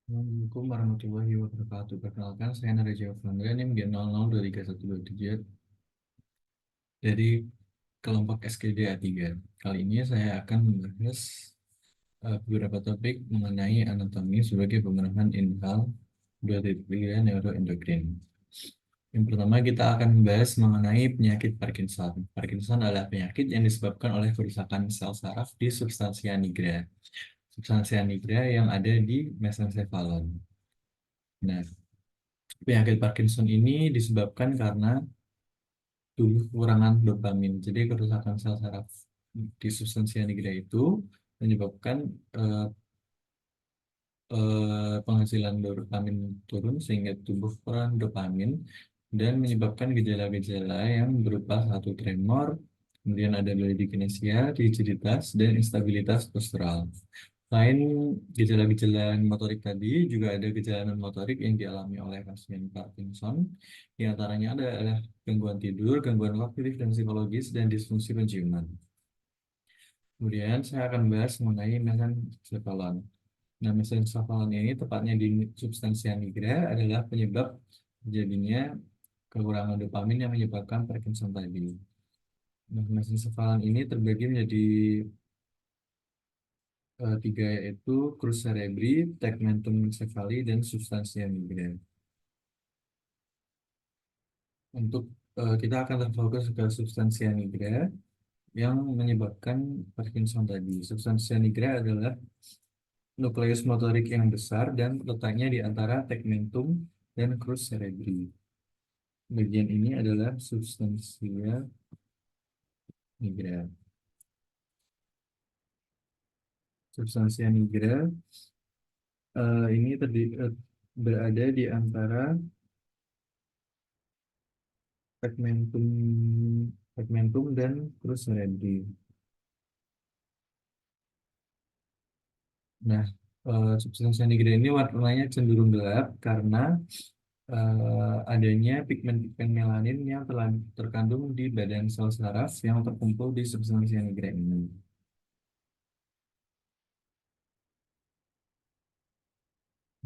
Assalamualaikum warahmatullahi wabarakatuh. Perkenalkan, saya Naraja Fandra, NIM G002317 dari kelompok SKD A3. Kali ini saya akan membahas beberapa topik mengenai anatomi sebagai pemenuhan inhal 2.3 neuroendokrin. Yang pertama kita akan membahas mengenai penyakit Parkinson. Parkinson adalah penyakit yang disebabkan oleh kerusakan sel saraf di substansia nigra. Substansia nigra yang ada di mesencephalon. Nah, penyakit Parkinson ini disebabkan karena tubuh kekurangan dopamin. Jadi kerusakan sel saraf di substansi nigra itu menyebabkan eh, penghasilan dopamin turun sehingga tubuh kurang dopamin dan menyebabkan gejala-gejala yang berupa satu tremor, kemudian ada bradykinesia, rigiditas, dan instabilitas postural. Selain gejala-gejala motorik tadi, juga ada gejala non-motorik yang dialami oleh pasien Parkinson. Di antaranya adalah gangguan tidur, gangguan kognitif dan psikologis, dan disfungsi penciuman. Kemudian saya akan bahas mengenai mesencephalon. Nah, mesencephalon ini tepatnya di substansia nigra adalah penyebab terjadinya kekurangan dopamin yang menyebabkan Parkinson tadi. Nah, mesencephalon ini terbagi menjadi tiga, yaitu crus cerebri, tegmentum encephali, dan substansia nigra. Untuk kita akan terfokus ke substansia nigra yang menyebabkan Parkinson tadi. Substansia nigra adalah nukleus motorik yang besar dan letaknya di antara tegmentum dan crus cerebri. Bagian ini adalah substansia nigra. Substansia nigra ini berada di antara tegmentum tegmentum dan crus cerebri. Nah, substansi nigra ini warnanya cenderung gelap karena adanya pigmen-pigmen melanin yang telah terkandung di badan sel saraf yang terkumpul di substansi nigra ini.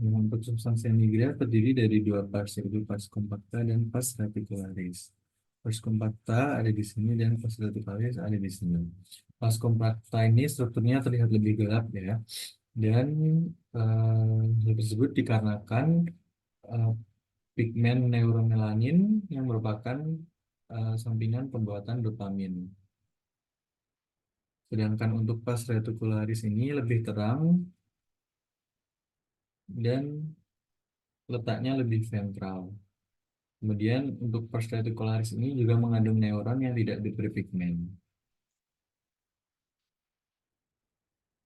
Nah, untuk substansi nigra terdiri dari dua pars, yaitu pars compacta dan pars reticularis. Pars compacta ada di sini dan pars reticularis ada di sini. Pars compacta ini strukturnya terlihat lebih gelap ya, dan hal tersebut dikarenakan eh, pigmen neuromelanin yang merupakan sampingan pembuatan dopamin. Sedangkan untuk pars reticularis ini lebih terang dan letaknya lebih ventral. Kemudian untuk pars reticularis ini juga mengandung neuron yang tidak diberi pigmen.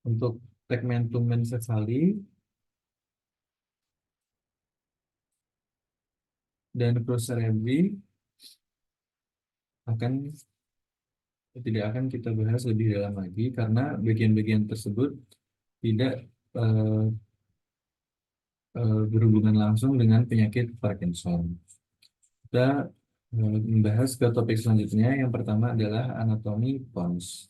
Untuk tegmentum encephali dan crus cerebri akan tidak akan kita bahas lebih dalam lagi karena bagian-bagian tersebut tidak eh, berhubungan langsung dengan penyakit Parkinson. Kita membahas ke topik selanjutnya. Yang pertama adalah anatomi pons.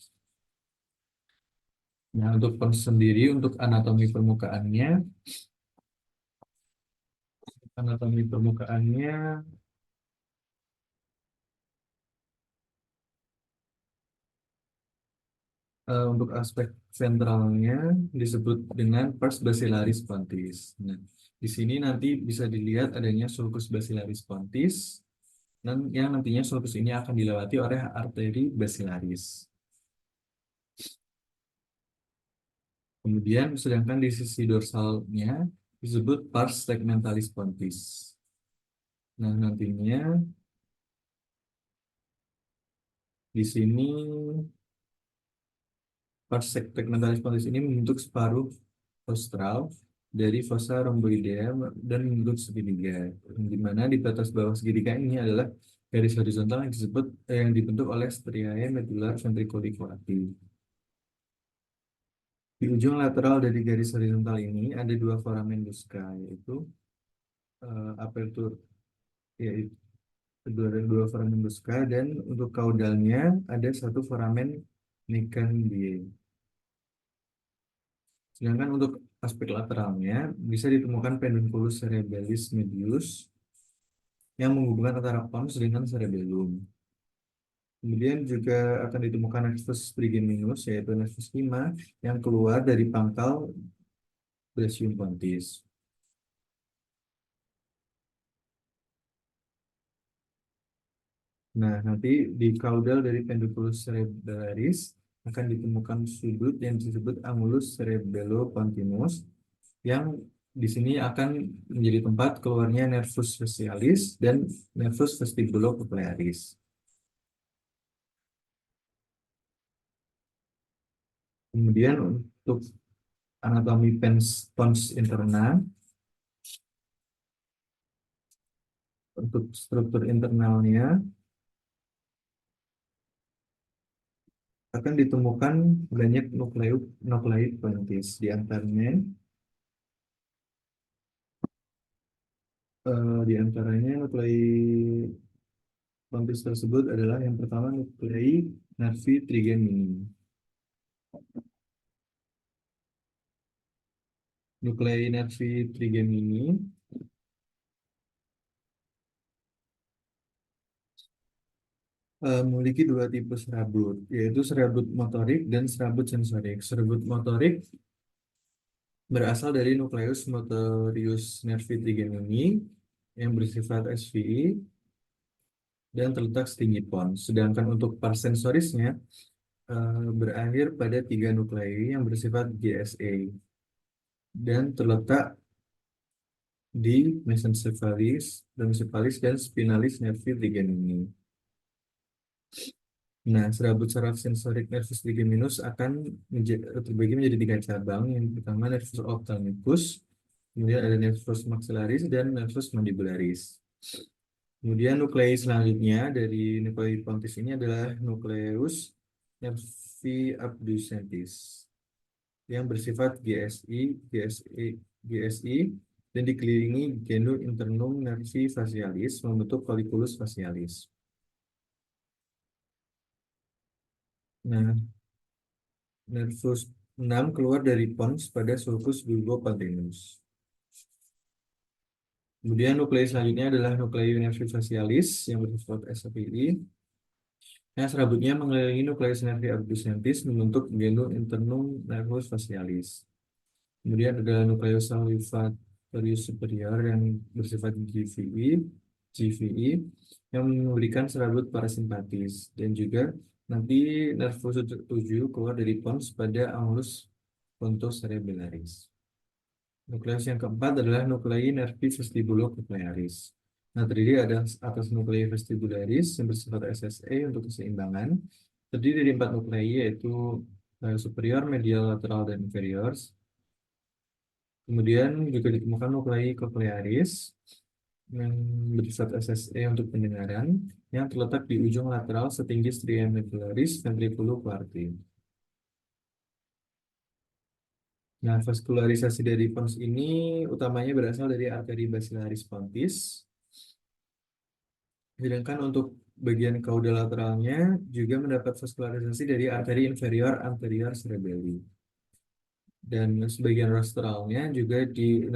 Nah, untuk pons sendiri, untuk anatomi permukaannya untuk aspek ventralnya disebut dengan pars basilaris pontis. Nah, di sini nanti bisa dilihat adanya sulcus basilaris pontis, dan yang nantinya sulcus ini akan dilewati oleh arteri basilaris. Kemudian, sedangkan di sisi dorsalnya disebut pars tegmentalis pontis. Nah, nantinya di sini pars tegmentalis pontis ini membentuk separuh rostral dari fossa rhomboidea dan membentuk segitiga, di mana di batas bawah segitiga ini adalah garis horizontal yang yang dibentuk oleh striae medular ventriculicoati. Di ujung lateral dari garis horizontal ini ada dua foramen Luska, yaitu apertur, yaitu dua foramen Luska, dan untuk kaudalnya ada satu foramen Nican die. Sedangkan untuk aspek lateralnya bisa ditemukan pedunculus cerebelis medius yang menghubungkan antara pons dengan cerebellum. Kemudian juga akan ditemukan nervus trigeminus, yaitu nervus 5 yang keluar dari pangkal brachii pontis. Nah, nanti di caudal dari pedunculus cerebellaris akan ditemukan sudut yang disebut angulus cerebellopontinus yang di sini akan menjadi tempat keluarnya nervus facialis dan nervus vestibulocochlearis. Kemudian untuk anatomi pons interna, untuk struktur internalnya akan ditemukan banyak nuklei pontis. Di antaranya nuklei pontis tersebut adalah yang pertama nuklei nervi trigemini. Nuklei nervi trigemini memiliki dua tipe serabut, yaitu serabut motorik dan serabut sensorik. Serabut motorik berasal dari nukleus motorius nervi trigemini yang bersifat SVI dan terletak setinggi pons. Sedangkan untuk parsensorisnya berakhir pada tiga nuklei yang bersifat GSA dan terletak di mesencephalis dan spinalis nervi trigemini. Nah, serabut saraf sensorik nervus trigeminus akan terbagi menjadi tiga cabang. Yang pertama nervus ophthalmicus, kemudian ada nervus maxillaris dan nervus mandibularis. Kemudian nuklei selanjutnya dari nuklei pontis ini adalah nukleus nervi abducentis yang bersifat GSI dan dikelilingi genus internum nervi facialis membentuk colliculus facialis. Nah, nervus 6 keluar dari pons pada sulcus bulbopontinus. Kemudian nuklei selanjutnya adalah nuklei nervi facialis yang bersifat SFPI. Yang serabutnya mengelilingi nukleus nervi abducentis membentuk genus internum nervus facialis. Kemudian ada nukleus salivatorius superior yang bersifat GVI yang memberikan serabut parasimpatis dan juga nanti nervus 7 keluar dari pons pada angulus pontocerebellaris. Nukleus yang keempat adalah nuklei nervi vestibulocochlearis. Nah, terdiri ada atas nuklei vestibularis yang bersifat SSA untuk keseimbangan. Terdiri dari 4 nuklei yaitu superior, medial, lateral, dan inferior. Kemudian juga ditemukan nuklei cochlearis yang bersifat SSA untuk pendengaran yang terletak di ujung lateral setinggi stria medullaris ventriculoquarti. Nah, vaskularisasi dari pons ini utamanya berasal dari arteri basilaris pontis. Sedangkan untuk bagian kaudal lateralnya juga mendapat vaskularisasi dari arteri inferior anterior cerebelli. Dan sebagian rostralnya juga di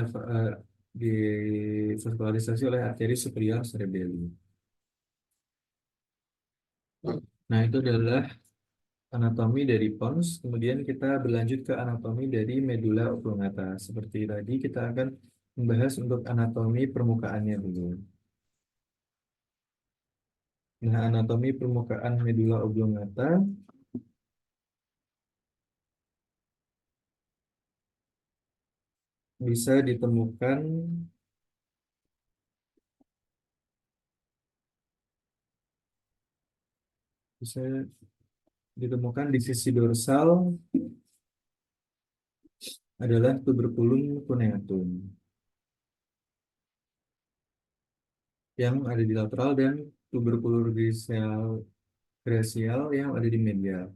vaskularisasi oleh arteri superior cerebelli. Nah, itu adalah anatomi dari pons. Kemudian kita berlanjut ke anatomi dari medula oblongata. Seperti tadi kita akan membahas untuk anatomi permukaannya dulu. Nah, anatomi permukaan medula oblongata bisa ditemukan bisa ditemukan di sisi dorsal adalah tuberculum cuneatum yang ada di lateral dan tuberculum gracial yang ada di medial.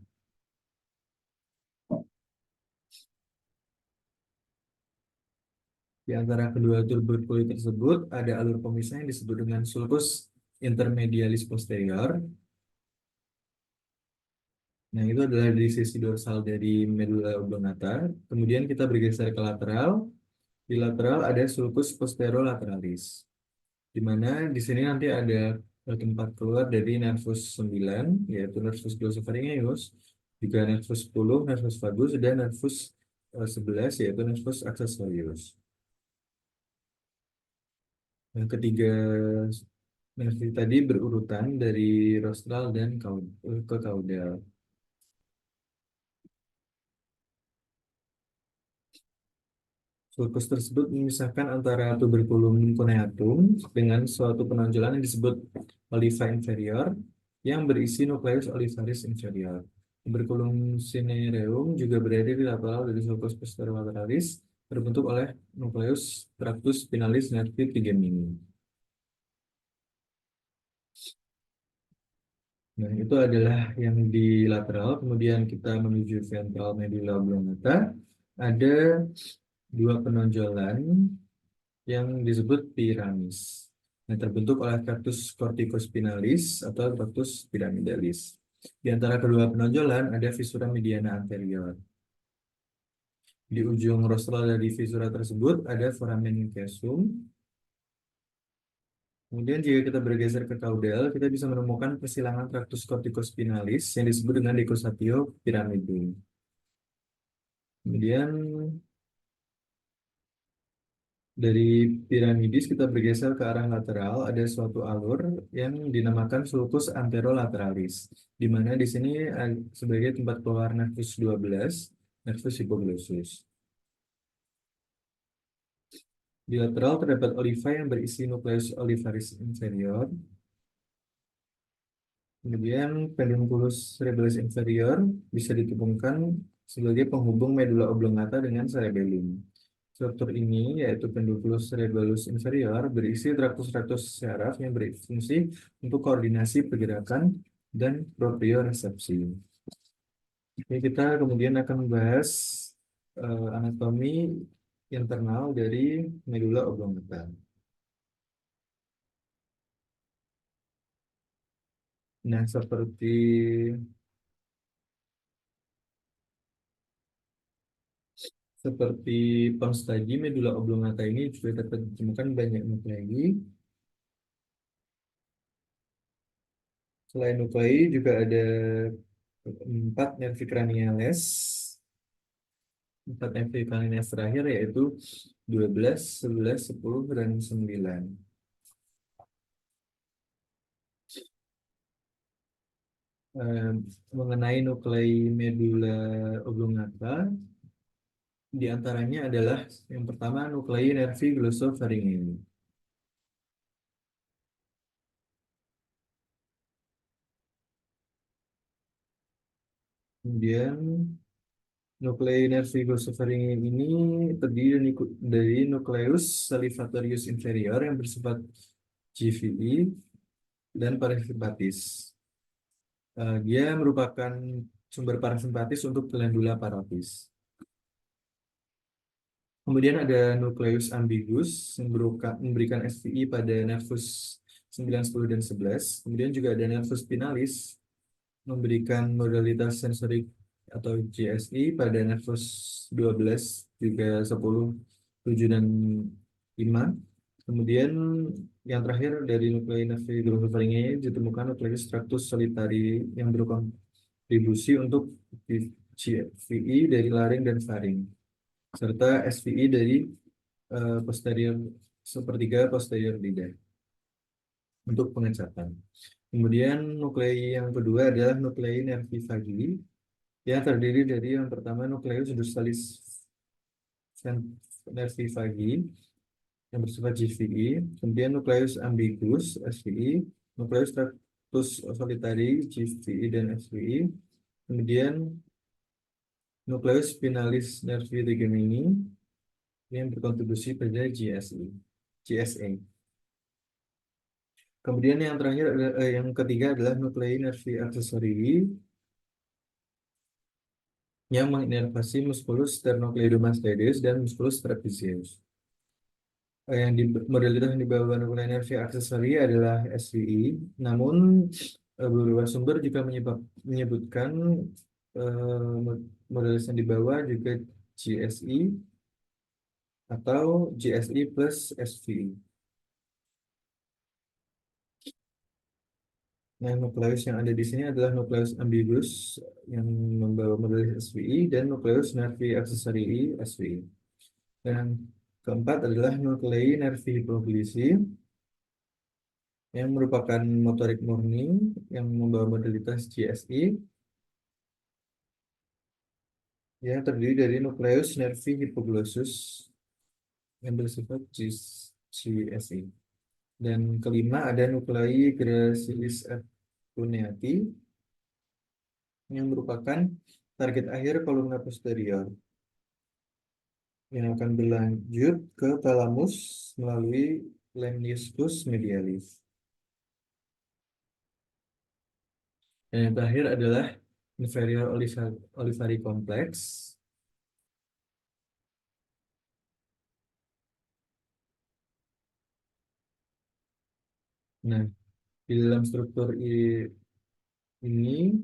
Di antara kedua tuberculum tersebut ada alur pemisah yang disebut dengan sulcus intermedialis posterior Nah, itu adalah di sisi dorsal dari medula oblongata. Kemudian kita bergeser ke lateral. Di lateral ada sulcus posterolaterales, di mana di sini nanti ada tempat keluar dari nervus 9, yaitu nervus glossopharyngeus, juga nervus 10, nervus vagus, dan nervus 11, yaitu nervus accessorius. Yang ketiga nervi tadi berurutan dari rostral dan ke caudal. Sulcus tersebut memisahkan antara tuberculum cuneatum dengan suatu penonjolan yang disebut oliva inferior yang berisi nukleus olivaris inferior. Tuberculum cinereum juga berada di lateral dari sulcus posterolaterales, terbentuk oleh nukleus tractus spinalis nervi trigemini. Nah, itu adalah yang di lateral. Kemudian kita menuju ventral medulla oblongata. Ada dua penonjolan yang disebut piramis. Yang terbentuk oleh tractus corticospinalis atau tractus pyramidalis. Di antara kedua penonjolan ada visura mediana anterior. Di ujung rostral dari visura tersebut ada foramen caesum. Kemudian jika kita bergeser ke caudal, kita bisa menemukan persilangan tractus corticospinalis yang disebut dengan decussatio pyramidum. Kemudian dari piramidis kita bergeser ke arah lateral, ada suatu alur yang dinamakan sulcus anterolateralis, di mana di sini sebagai tempat keluar nervus 12, nervus hypoglossus. Di lateral terdapat oliva yang berisi nukleus olivaris inferior. Kemudian pedunculus cerebelis inferior bisa ditemukan sebagai penghubung medula oblongata dengan cerebellum. Struktur ini, yaitu pedunculus cerebellus inferior, berisi traktus-traktus syaraf yang berfungsi untuk koordinasi pergerakan dan proprioresepsi. Oke, kita kemudian akan membahas anatomi internal dari medula oblongata. Nah, seperti pons tadi, medula oblongata ini juga dapat ditemukan banyak nuklei. Selain nuklei juga ada 4 nervi craniales, 4 nervi craniales terakhir yaitu 12, 11, 10, dan 9. Eh, Mengenai nuklei medula oblongata, di antaranya adalah yang pertama nuklei nervi glossopharyngeal. Kemudian nuklei nervi glossopharyngeal ini terdiri dari nukleus salivatorius inferior yang bersifat GVI dan parasimpatis. Dia merupakan sumber parasimpatis untuk glandula parotis. Kemudian ada nukleus ambiguus yang memberikan SVI pada nervus 9, 10, dan 11. Kemudian juga ada nervus spinalis memberikan modalitas sensorik atau GSI pada nervus 12, juga 10, 7, dan 5. Kemudian yang terakhir dari nuklei nervi glossopharyngeal ditemukan nukleus tractus solitari yang berkontribusi untuk GVI dari laring dan faring, serta SVI dari posterior sepertiga posterior lidah untuk pengecatan. Kemudian nuklei yang kedua adalah nuklei nervi vagi yang terdiri dari yang pertama nukleus dorsalis nervi vagi yang bersifat GVI, kemudian nukleus ambiguus SVI, nukleus tractus solitari GVI dan SVI, kemudian nukleus spinalis nervi trigemini yang berkontribusi pada GSA. Kemudian yang terakhir yang ketiga adalah nuklei nervi accessori yang menginervasi musculus sternocleidomastoideus dan musculus trapezius. Modalitas yang dibawa nuklei nervi accessori adalah SVI, namun Beberapa sumber juga menyebutkan modelis yang di bawah juga GSI atau GSI plus SVI. Nah, nukleus yang ada di sini adalah nukleus ambiguous yang membawa modelis SVI dan nukleus nervi accessorii SVI. Dan keempat adalah nuklei nervi hipoglisi yang merupakan motorik murni yang membawa modalitas GSI yang terdiri dari nukleus nervi hipoglossus yang bersifat GSI. Dan kelima ada nuklei gracilis accuneati yang merupakan target akhir kolumna posterior yang akan berlanjut ke thalamus melalui lemniscus medialis. Dan yang terakhir adalah inferior olivary complex. Nah, di dalam struktur ini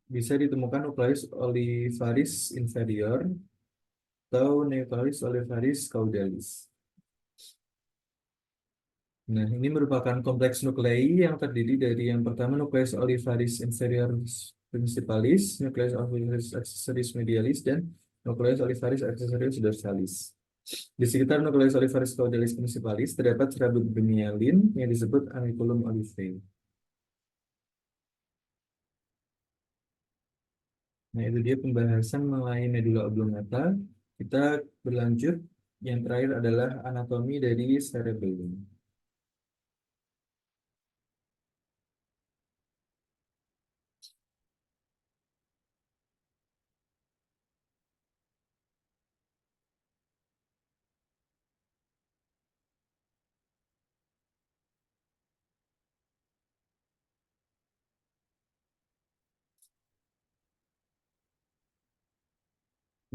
bisa ditemukan nukleus olivaris inferior atau nucleus olivaris caudalis. Nah, ini merupakan kompleks nuklei yang terdiri dari yang pertama nukleus olivaris inferior principalis, nukleus olivaris accessoris medialis, dan nukleus olivaris accessoris dorsalis. Di sekitar nukleus olivaris caudalis principalis terdapat serabut bemialin yang disebut amiculum olivae. Nah, itu dia pembahasan mengenai medula oblongata. Kita berlanjut. Yang terakhir adalah anatomi dari cerebellum.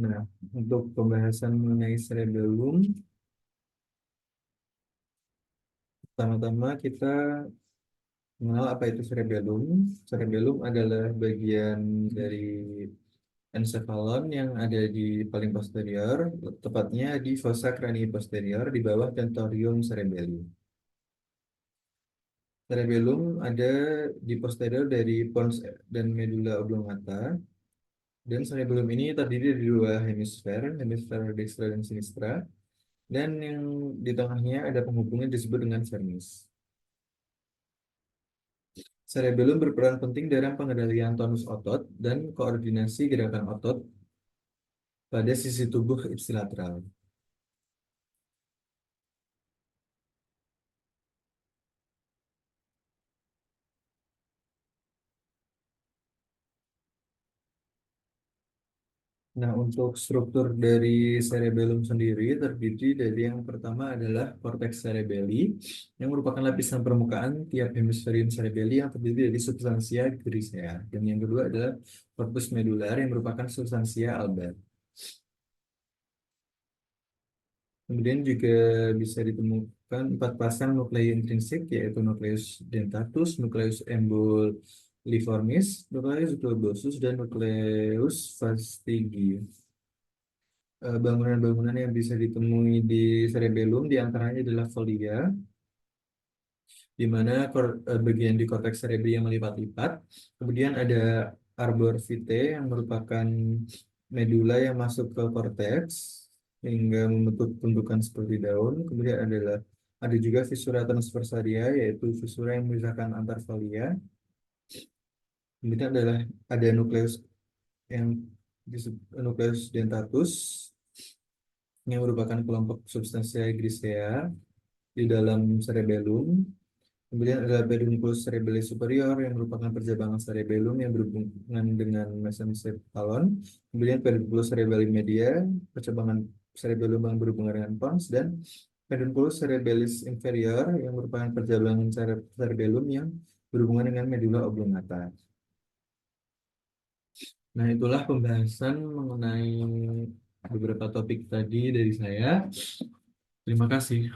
Nah, untuk pembahasan mengenai cerebellum, pertama-tama kita mengenal apa itu cerebellum. Cerebellum adalah bagian dari encephalon yang ada di paling posterior, tepatnya di fossa cranii posterior di bawah tentorium cerebelli. Cerebellum ada di posterior dari pons dan medulla oblongata, dan cerebellum ini terdiri dari dua hemisfer, hemisfer dextra dan sinistra, dan yang di tengahnya ada penghubungnya disebut dengan vermis. Cerebellum berperan penting dalam pengendalian tonus otot dan koordinasi gerakan otot pada sisi tubuh ipsilateral. Nah, untuk struktur dari cerebellum sendiri terdiri dari yang pertama adalah cortex cerebelli yang merupakan lapisan permukaan tiap hemisferium cerebelli yang terdiri dari substansia grisea. Dan yang kedua adalah corpus medular yang merupakan substansia alba. Kemudian juga bisa ditemukan 4 pasang nuklei intrinsik yaitu nukleus dentatus, nukleus emboliformis, nukleus globosus, dan nukleus fastigius. Bangunan-bangunan yang bisa ditemui di cerebellum diantaranya adalah folia, di mana bagian di korteks cerebri yang melipat-lipat. Kemudian ada arbor vitae yang merupakan medula yang masuk ke korteks hingga membentuk gundukan seperti daun. Kemudian ada juga fissura transversaria, yaitu fissura yang memisahkan antar folia. Kemudian ada nukleus yang disebut nukleus dentatus yang merupakan kelompok substansia grisea di dalam cerebellum. Kemudian ada pedunculus cerebelli superior yang merupakan percabangan cerebellum yang berhubungan dengan mesencephalon. Kemudian pedunculus cerebelli media, percabangan cerebellum yang berhubungan dengan pons, dan pedunculus cerebellis inferior yang merupakan percabangan cerebellum yang berhubungan dengan medulla oblongata. Nah, itulah pembahasan mengenai beberapa topik tadi dari saya. Terima kasih.